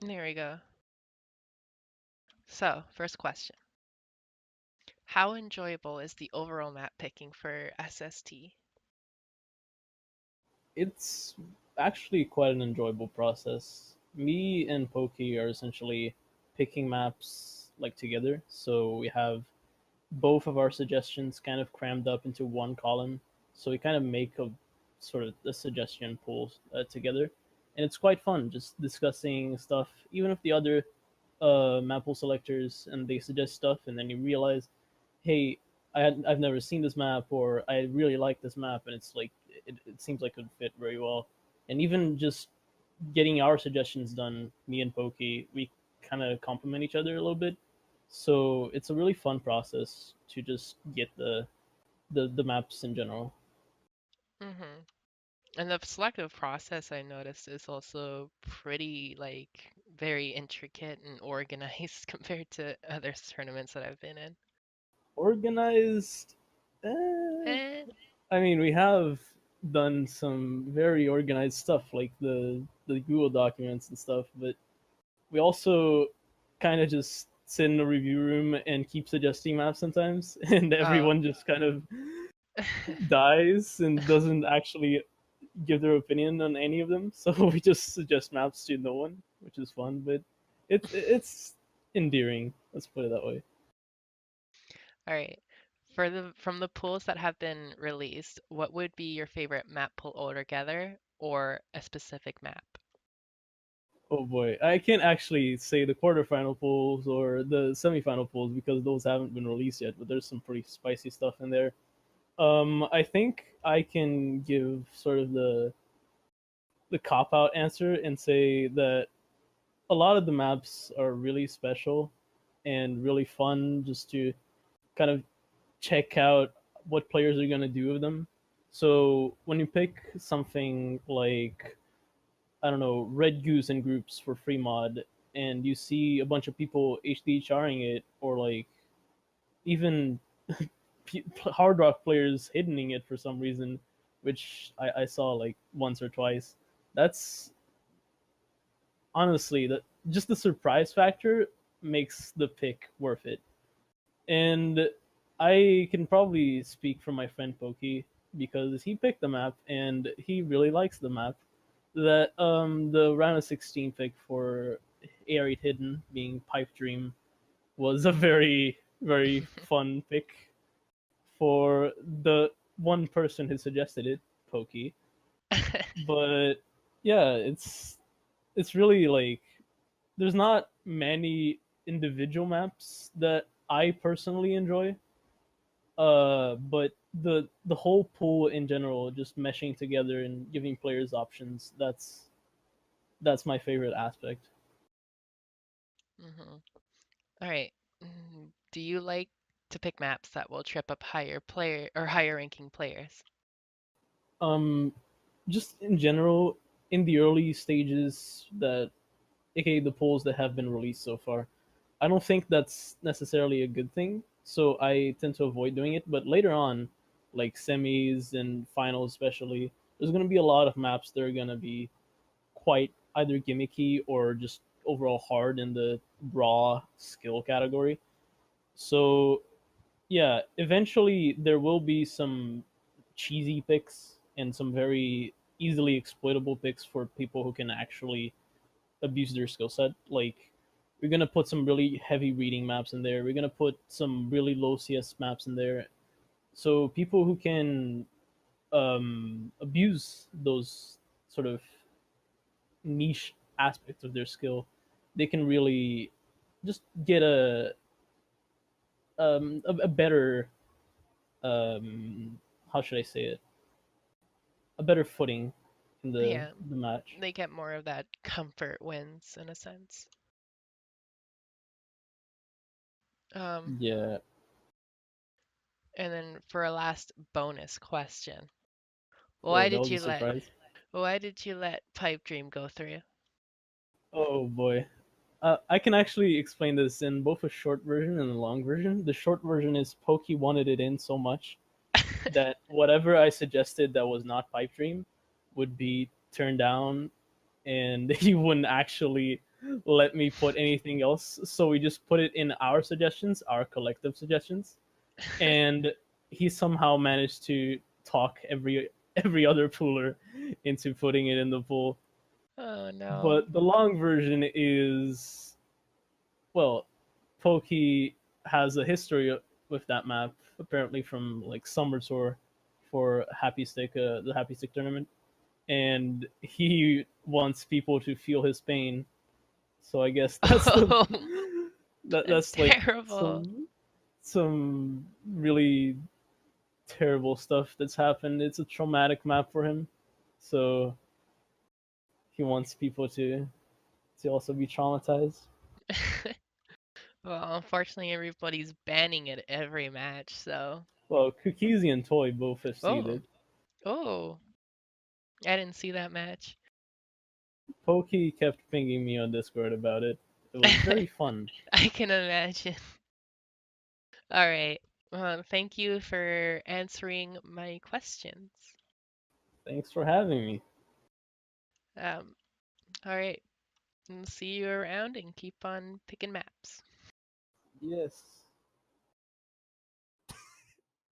There we go. So, first question. How enjoyable is the overall map picking for SST? It's actually quite an enjoyable process. Me and Pokey are essentially picking maps like together, so we have both of our suggestions kind of crammed up into one column. So we kind of make a sort of a suggestion pool together, and it's quite fun just discussing stuff. Even if the other map pool selectors and they suggest stuff, and then you realize, hey, I've never seen this map, or I really like this map, and it's like it seems like it would fit very well. And even just getting our suggestions done, me and Pokey, we kind of complement each other a little bit. So it's a really fun process to just get the maps in general. Mm-hmm. And the selective process I noticed is also pretty very intricate and organized compared to other tournaments that I've been in. Organized. Eh, Eh. I mean, we have done some very organized stuff like the Google documents and stuff, but we also kind of just sit in the review room and keep suggesting maps sometimes, and Oh. everyone just kind of dies and doesn't actually give their opinion on any of them. So we just suggest maps to no one, which is fun, but it's endearing. Let's put it that way. All right. From the pools that have been released, what would be your favorite map pool altogether or a specific map? Oh boy, I can't actually say the quarterfinal pools or the semifinal pools because those haven't been released yet. But there's some pretty spicy stuff in there. I think I can give sort of the cop out answer and say that a lot of the maps are really special and really fun just to kind of check out what players are going to do with them. So when you pick something like, I don't know, Red Goose in groups for free mod, and you see a bunch of people HDHRing it, or like even Hard Rock players hitting it for some reason, which I saw like once or twice. That's honestly that just the surprise factor makes the pick worth it. And I can probably speak for my friend Pokey because he picked the map and he really likes the map. That the round of 16 pick for Arid Hidden being Pipe Dream was a very fun pick for the one person who suggested it, Pokey. But yeah, it's really like there's not many individual maps that I personally enjoy. But the whole pool in general, just meshing together and giving players options, that's my favorite aspect. Hmm. All right. Do you like to pick maps that will trip up higher ranking players? Um, just in general, in the early stages that, aka the polls that have been released so far, I don't think that's necessarily a good thing. So I tend to avoid doing it. But later on, like semis and finals, especially, there's going to be a lot of maps that are going to be quite either gimmicky or just overall hard in the raw skill category. So yeah, eventually there will be some cheesy picks and some very easily exploitable picks for people who can actually abuse their skill set. Like we're gonna put some really heavy reading maps in there. We're gonna put some really low CS maps in there. So people who can abuse those sort of niche aspects of their skill, they can really just get a better how should I say it, a better footing in Yeah, the match. they get more of that comfort wins in a sense. Um, Yeah. and then for a last bonus question, Oh, why that did was a you let surprise. why did you let Pipe Dream go through? Oh boy. I can actually explain this in both a short version and a long version. The short version is Pokey wanted it in so much that whatever I suggested that was not Pipe Dream would be turned down, and he wouldn't actually. let me put anything else. So we just put it in our suggestions, our collective suggestions, and he somehow managed to talk every other pooler into putting it in the pool. Oh no. But the long version is, well, Pokey has a history with that map, apparently from like Summer Tour for Happy Stick, the Happy Stick tournament, and he wants people to feel his pain. So I guess that's the Oh, that's that's like terrible. some really terrible stuff that's happened. It's a traumatic map for him, so he wants people to also be traumatized. Well, unfortunately, everybody's banning it every match, so. Well, Kukizi and Toy both have Oh, seeded. oh, I didn't see that match. Pokey kept pinging me on Discord about it. It was very fun. I can imagine. All right. Well, thank you for answering my questions. Thanks for having me. Um, all right. And see you around and keep on picking maps. Yes.